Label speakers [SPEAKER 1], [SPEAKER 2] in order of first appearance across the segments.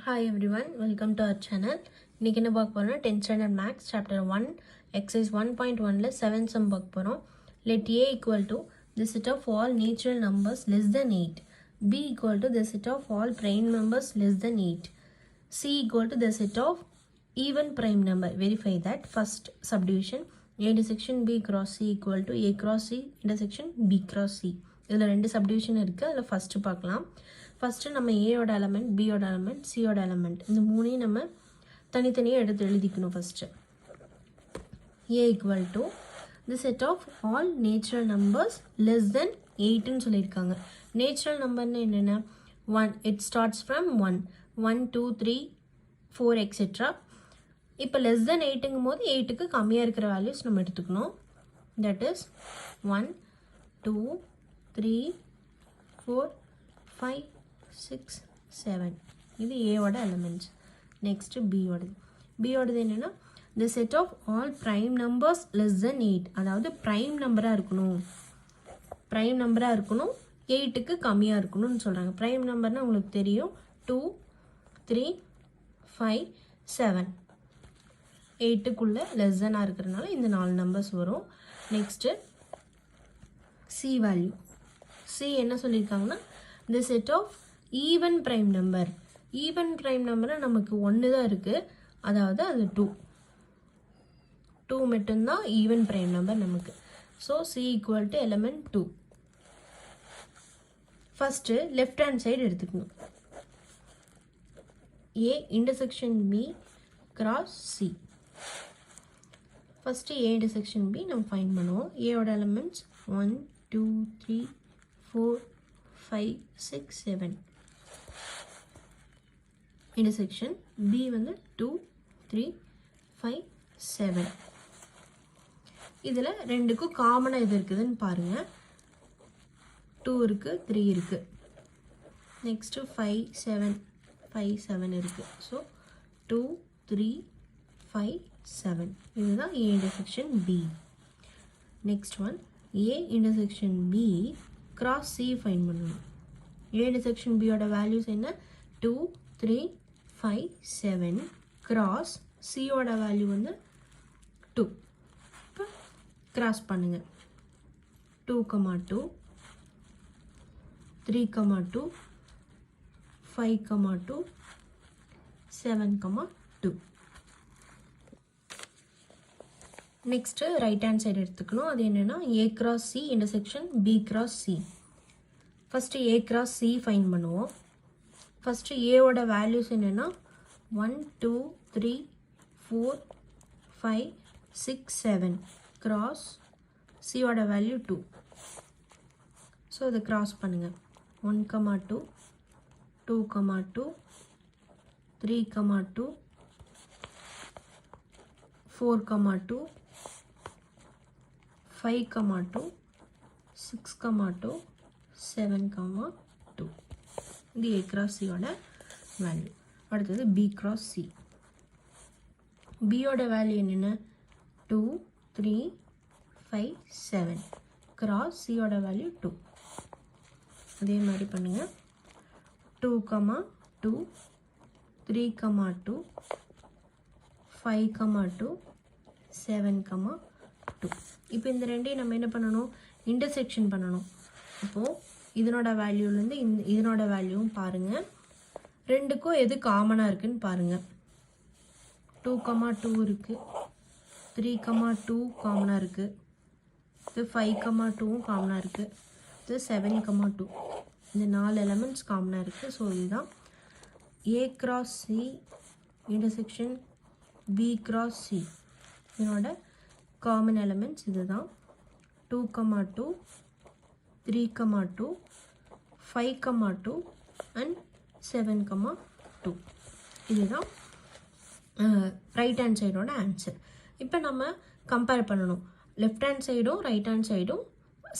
[SPEAKER 1] Hi everyone, welcome to our channel. இன்னைக்கு என்ன பார்க்க போறோம்னா 10th standard max chapter 1 exercise 1.1 ல 7 sum பார்க்க போறோம். Let a equal to the set of all natural numbers less than 8, b equal to the set of all prime numbers less than 8, c equal to the set of even prime number. Verify that. First subdivision, a intersection b cross c equal to a cross c intersection b cross c. இதில் ரெண்டு subdivision இருக்குது. அதில் first பார்க்கலாம். First நம்ம ஏயோட element, பியோட element, சியோட element இந்த மூணையும் நம்ம தனித்தனியாக எடுத்து எழுதிக்கணும். First A equal to the set of all natural numbers less than 8ன்னு சொல்லியிருக்காங்க. நேச்சுரல் நம்பர்னு என்னென்ன? 1, இட் ஸ்டார்ட்ஸ் ஃப்ரம் 1, 1 2 3 4 எக்ஸெட்ரா. இப்போ லெஸ் தென் 8ங்கும் போது 8க்கு கம்மியாக இருக்கிற வேல்யூஸ் நம்ம எடுத்துக்கணும். That is 1 2 3 4 5 6 7. இது ஏவோட எலிமெண்ட்ஸ். நெக்ஸ்ட்டு பியோடது என்னென்னா the set of all prime numbers less than 8. அதாவது ப்ரைம் நம்பராக இருக்கணும், 8க்கு கம்மியாக இருக்கணும்னு சொல்கிறாங்க. ப்ரைம் நம்பர்னால் உங்களுக்கு தெரியும் 2 3 5 7. 8க்குள்ளே லெஸ் தெனாக இருக்கிறதுனால இந்த 4 நம்பர்ஸ் வரும். Next C value. சி என்ன சொல்லியிருக்காங்கன்னா the set of even prime number. Even prime நம்பரை நமக்கு 1 தான் இருக்குது, அதாவது அது 2 மட்டும்தான் ஈவன் ப்ரைம் நம்பர் நமக்கு. So C equal to element 2. First left hand side எடுத்துக்கணும். A intersection B cross C. First A intersection B நம்ம ஃபைண்ட் பண்ணுவோம். ஏவோட எலமெண்ட்ஸ் 1 2 3 4 5 6 7. இன்டர்செக்ஷன் பி வந்து 2 3 5 7. இதில் ரெண்டுக்கும் காமனாக எது இருக்குதுன்னு பாருங்கள். 2 இருக்குது, 3 இருக்குது. நெக்ஸ்ட்டு 5 7 இருக்குது. ஸோ 2 3 5 7. இதுதான் A intersection B. Next one A intersection B cross C find பண்ணணும். ஏ இன்டர்செக்ஷன் பியோட வேல்யூஸ் என்ன? 2 3 5 7 கிராஸ் சியோட வேல்யூ வந்து 2. இப்போ கிராஸ் பண்ணுங்க. 2 2 3 2 5 2 7 2. நெக்ஸ்ட்டு ரைட் ஹேண்ட் சைடு எடுத்துக்கணும். அது என்னென்னா A cross C intersection B cross C. First A cross C find பண்ணுவோம். ஃபஸ்ட்டு ஏவோட வேல்யூஸ் என்னென்னா 1 2 3 4 5 6 7 கிராஸ் சியோட வேல்யூ 2. ஸோ இதை கிராஸ் பண்ணுங்கள். 1 2 2 2 3 2 4 2 5 2 6 2 7 2. இது ஏ கிராஸ் சியோட வேல்யூ. அடுத்தது பி கிராஸ் சி. பியோட வேல்யூ என்னென்ன? 2 3 5 7 கிராஸ் சியோட வேல்யூ 2. அதே மாதிரி பண்ணுங்கள். 2 2 3 2 5 2 7 2. இப்போ இந்த ரெண்டையும் நம்ம என்ன பண்ணணும்? இன்டர்செக்ஷன் பண்ணணும். அப்போது இதனோட வேல்யூலேருந்து இதனோட வேல்யூவும் பாருங்கள். ரெண்டுக்கும் எது காமனாக இருக்குதுன்னு பாருங்கள். 2 2 இருக்குது, 3 2 காமனாக இருக்குது, இது 5 2வும் காமனாக இருக்குது, இது 7 2. இந்த 4 எலமெண்ட்ஸ் காமனாக இருக்குது. ஸோ இதுதான் A cross C intersection B cross C. இதனோட காமன் எலமெண்ட்ஸ் இதுதான். 2 2 3 2 5 2 அண்ட் 7 2. இதுதான் ரைட் ஹேண்ட் சைடோட ஆன்சர். இப்போ நம்ம கம்பேர் பண்ணணும். லெஃப்ட் ஹேண்ட் சைடும் ரைட் ஹேண்ட் சைடும்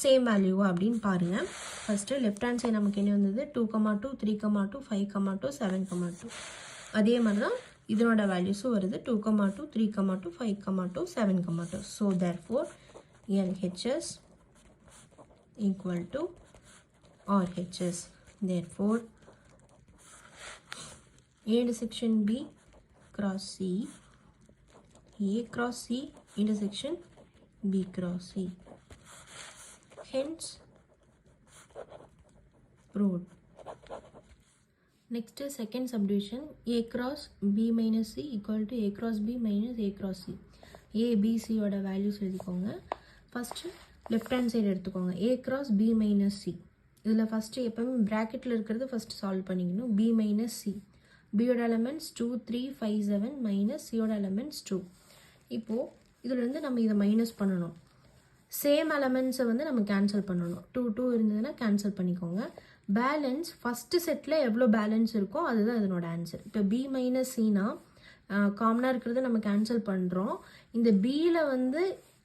[SPEAKER 1] சேம் வேல்யூவா அப்படின்னு பாருங்கள். ஃபஸ்ட்டு லெஃப்ட் ஹேண்ட் சைடு நமக்கு என்ன வந்தது? 2 2 3 2 5 2 7 2. அதே மாதிரி தான் இதனோட வேல்யூஸும் வருது. 2 2 3 2 5 2 7 2. So therefore LHS equal to RHS. Therefore A intersection B cross C, A cross C intersection B cross C. Hence, proved. Next second subdivision, A cross B minus C equal to A cross B minus A cross C. A, B, C ஓட values எழுதிக்கோங்க. First left hand side எடுத்துக்கோங்க. A cross B minus C. இதில் first எப்போவுமே ப்ராக்கெட்டில் இருக்கிறது first solve பண்ணிக்கணும். B minus C. பியோட elements 2, 3, 5, 7 minus சியோட எலமெண்ட்ஸ் 2. இப்போது இதிலேருந்து நம்ம இதை மைனஸ் பண்ணணும். சேம் எலமெண்ட்ஸை வந்து நம்ம கேன்சல் பண்ணணும். 2, 2 இருந்ததுன்னா கேன்சல் பண்ணிக்கோங்க. பேலன்ஸ் ஃபஸ்ட்டு செட்டில் எவ்வளோ பேலன்ஸ் இருக்கோ அதுதான் இதனோட ஆன்சர். இப்போ B மைனஸ் சினா காமனாக இருக்கிறத நம்ம கேன்சல் பண்ணுறோம். இந்த பியில் வந்து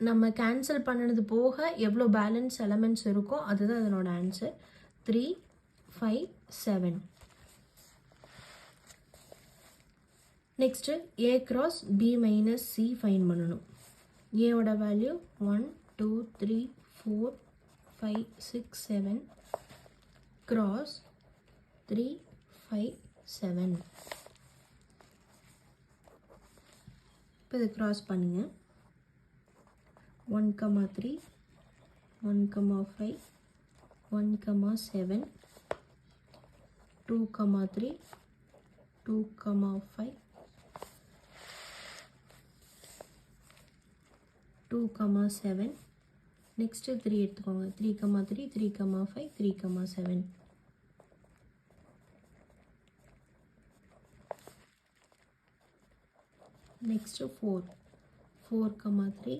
[SPEAKER 1] நம்ம கேன்சல் பண்ணினது போக எவ்வளோ பேலன்ஸ் எலமெண்ட்ஸ் இருக்கோ அதுதான் இதனோட answer. 3, 5, 7. Next A cross B minus C fine பண்ணணும். ஏவோட வேல்யூ 1, 2, 3, 4, 5, 6, 7 cross 3, 5, 7. இப்போ இதை க்ராஸ் பண்ணுங்க. 1, 3, 1, 5, 1, 7, 2, 3, 2, 5, 2, 7. நெக்ஸ்ட்டு 3 எடுத்துக்கோங்க. 3, 3, 3, 5, 3, 7. நெக்ஸ்ட்டு 4, 4, 3,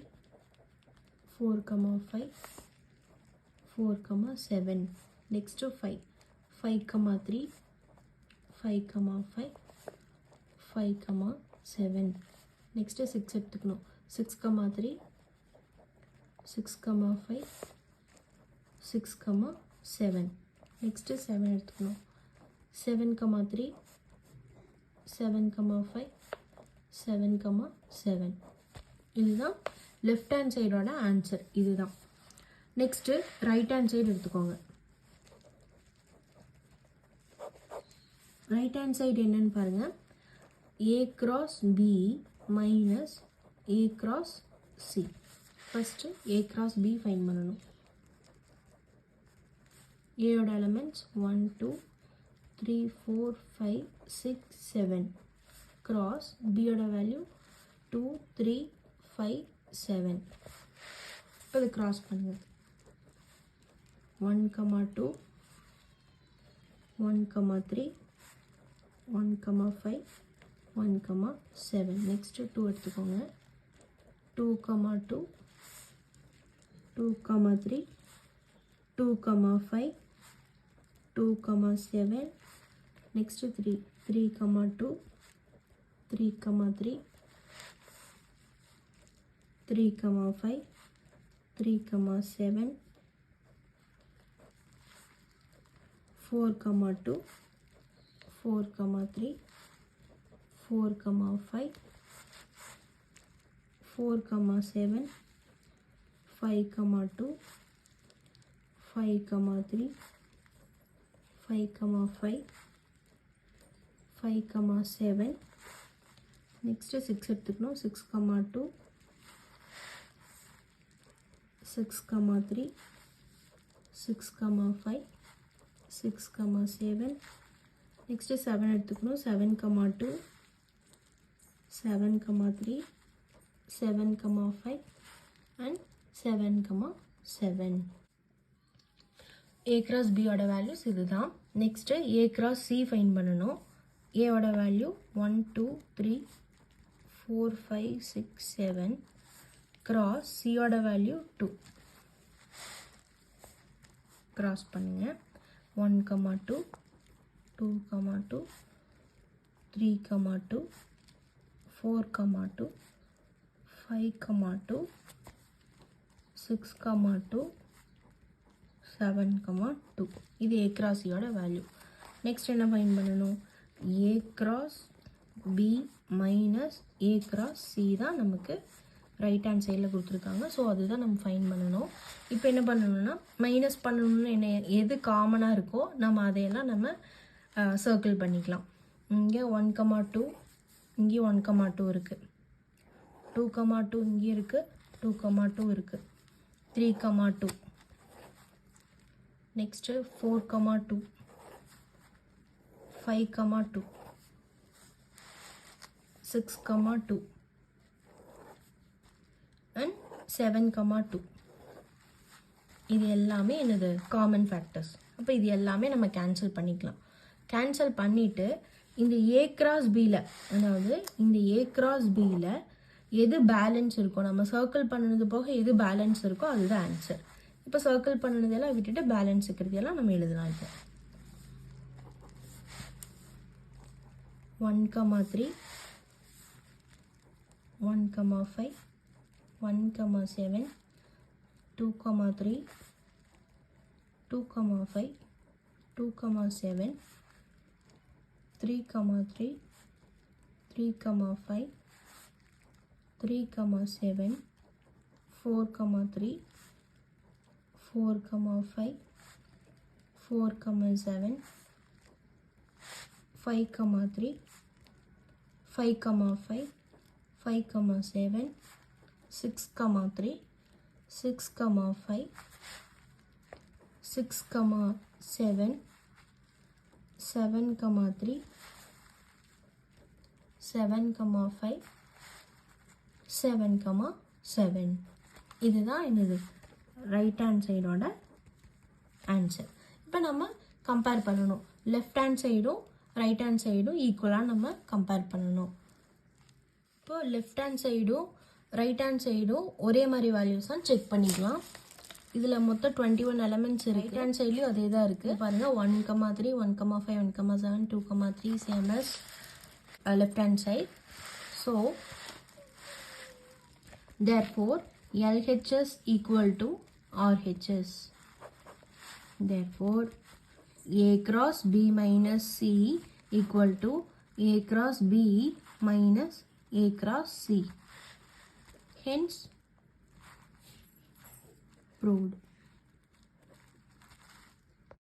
[SPEAKER 1] 4, 5, 4, 7. நெக்ஸ்ட்டு 5, 5, 3, 5, 5, 5, 7. நெக்ஸ்ட்டு 6 எடுத்துக்கணும். 6, 3, 6, 5, 6, 7. நெக்ஸ்ட்டு 7 எடுத்துக்கணும். 7, 3, 7, 5, 7, 7. இதுதான் லெஃப்ட் ஹேண்ட் சைடோட ஆன்சர். இதுதான். நெக்ஸ்ட்டு ரைட் ஹேண்ட் சைடு எடுத்துக்கோங்க. ரைட் ஹேண்ட் சைடு என்னன்னு பாருங்கள். A cross B minus A cross C. First A cross B fine பண்ணணும். ஏயோட எலமெண்ட்ஸ் 1, 2, 3, 4, 5, 6, 7 cross பியோட வேல்யூ 2, 3, 5, 7. இப்போ இது க்ராஸ் பண்ணுங்க. 1, 2, 1, 3, 1, 5, 1, 7. நெக்ஸ்ட்டு 2 எடுத்துக்கோங்க. 2, 2, 2, 3, 2, 5, 2, 7. நெக்ஸ்ட்டு 3, 3, 2, 3, 3, 3, 5, 3, 7. 4, 2, 4, 3, 4, 5, 4, 7, 5, 2, 5, 3, 5, 5, 5, 7. நெக்ஸ்ட்டு 6 எடுத்துக்கணும். 6, 2, 6, 3, 6, 5, 6, 7. நெக்ஸ்ட்டு 7 எடுத்துக்கணும். 7, 2, 7, 3, 7, 5 அண்ட் 7, 7. A cross B ஓட வேல்யூஸ் இதுதான். Next A cross C fine பண்ணணும். ஏவோட வேல்யூ 1, 2, 3, 4, 5, 6, 7 cross சியோட வேல்யூ 2. க்ராஸ் பண்ணுங்க. 1, 2, 2, 2, 3, 2, 4, 2, 5, 2, 6, 2, 7, 2. இது A cross சியோட வேல்யூ. நெக்ஸ்ட் என்ன ஃபைன் பண்ணணும்? A cross B minus A cross C தான் நமக்கு ரைட் ஹேண்ட் சைடில் கொடுத்துருக்காங்க. ஸோ அதுதான் நம்ம ஃபைன் பண்ணணும். இப்போ என்ன பண்ணணும்னா மைனஸ் பண்ணணும்னு எது காமனாக இருக்கோ நம்ம அதையெல்லாம் நம்ம சர்க்கிள் பண்ணிக்கலாம். இங்கே 1,2 இங்கே 1,2 இருக்குது. 2,2 இங்கே இருக்குது. 2,2 இருக்குது. 3,2. நெக்ஸ்ட்டு 4,2. 5,2. 6,2 and 7,2. இது எல்லாமே என்னது காமன் ஃபேக்டர்ஸ். அப்போ இது எல்லாமே நம்ம கேன்சல் பண்ணிக்கலாம். கேன்சல் பண்ணிவிட்டு இந்த ஏ கிராஸ் பியில், அதாவது இந்த ஏ கிராஸ் பியில் எது பேலன்ஸ் இருக்கோ, நம்ம சர்க்கிள் பண்ணினது போக எது பேலன்ஸ் இருக்கோ அதுதான் ஆன்சர். இப்போ சர்க்கிள் பண்ணினதெல்லாம் விட்டுட்டு பேலன்ஸ் இருக்கிறதெல்லாம் நம்ம எழுதலாம். இப்போ 1,3 1,5 1,7 2,3 2,5 2,7 3,3 3,5 3,7 4,3 4,5 4,7 5,3 5,5 5,7 6,3 6,5 6,7 7,3 7,5 7,7. இதுதான் என்னது ரைட் ஹேண்ட் சைடோட ஆன்சர். இப்போ நம்ம கம்பேர் பண்ணணும். லெஃப்ட் ஹேண்ட் சைடும் ரைட் ஹேண்ட் சைடும் ஈக்குவலாக நம்ம கம்பேர் பண்ணணும். இப்போ லெஃப்ட் ஹேண்ட் சைடும் ரைட் ஹேண்ட் சைடும் ஒரே மாதிரி வேல்யூஸ் தான் செக் பண்ணிக்கலாம். இதில் மொத்தம் 21 எலமெண்ட்ஸ் இருக்குது. ரைட் ஹேண்ட் சைட்லேயும் அதே தான் இருக்குது. பாருங்கள் 1,3 1,5 1,7 2,3 same as left hand side. So therefore LHS equal to RHS. Therefore A cross B minus C equal to A cross B minus A cross C. Hence proved.